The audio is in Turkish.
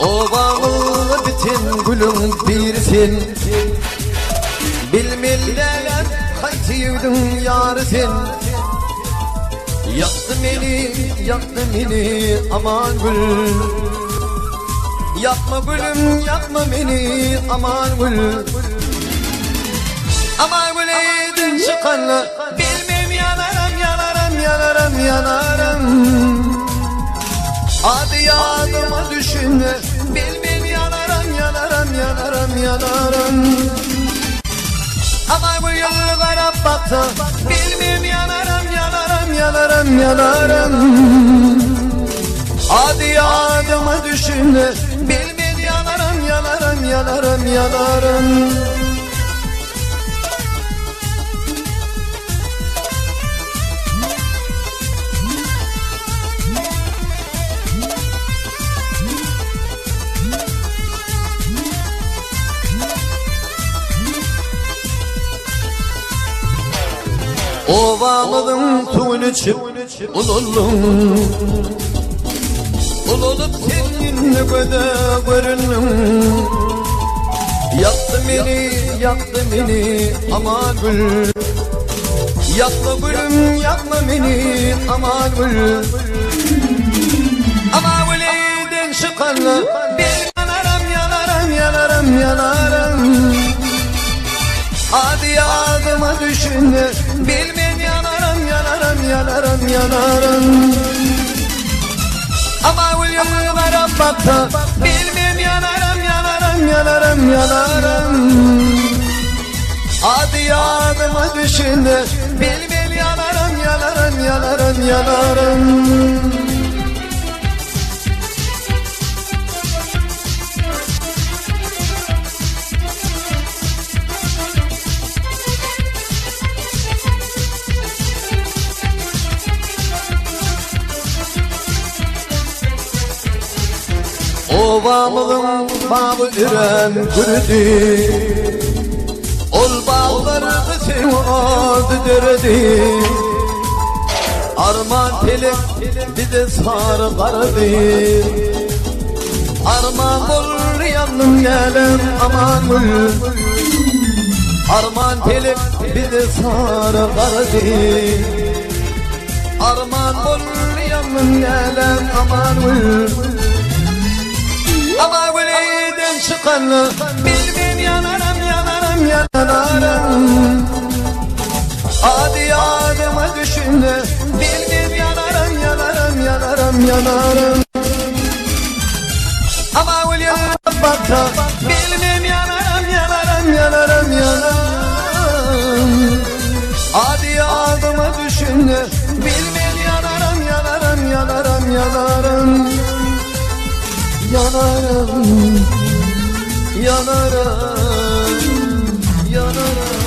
Ovamı bitin gülüm birsin, bilmillerler haytiyudun yarısin. Yaktı beni aman gül. Yapma gülüm, yapma beni aman gül. Aman gül eydin çıkanla, bilmem yanarım, yanarım, yanarım, yanarım. Adı yadıma düşünme, bilmem yanarım, yanarım, yanarım, yanarım. Aman gül yolu garap baktı, bilmem yanarım, yanarım, yanarım, yanarım. Adı yadıma düşünme, bilmem yanarım, yanarım, yanarım, yanarım. Ovamın suyunu içip ululum, ululup seninle görünüm. Yaktı beni aman gül. Yakma gülüm, yakma beni aman gül. Aman gül eydin çıkanla, bir yanarım, yanarım, yanarım, yanarım. Hadi yadıma düşünme, bilmem yanarım, yanarım, yanarım, yanarım. Ama gül yollara bakta, bilmem yanarım, yanarım, yanarım, yanarım. Hadi yadıma düşünme, bilmem yanarım, yanarım, yanarım, yanarım. Ovamın bağı ürem gürüdü, ol bağları kısım adı derdi. Arman telek bize sarı karadı, arman bol yandım gelem aman gül. Arman telek bize sarı karadı, arman bol yandım gelem aman gül. Ama gül eydin çıkanlı, bilmem yanarım, yanarım, yanarım. Hadi yadıma düşünme, bilmem yanarım, yanarım, yanarım, yanarım. Ama gül yanarım bakta, bilmem yanarım, yanarım, yanarım, yanarım. Hadi yadıma düşünme, bilmem yanarım, yanarım, yanarım, yanarım. Yanarım, yanarım, yanarım.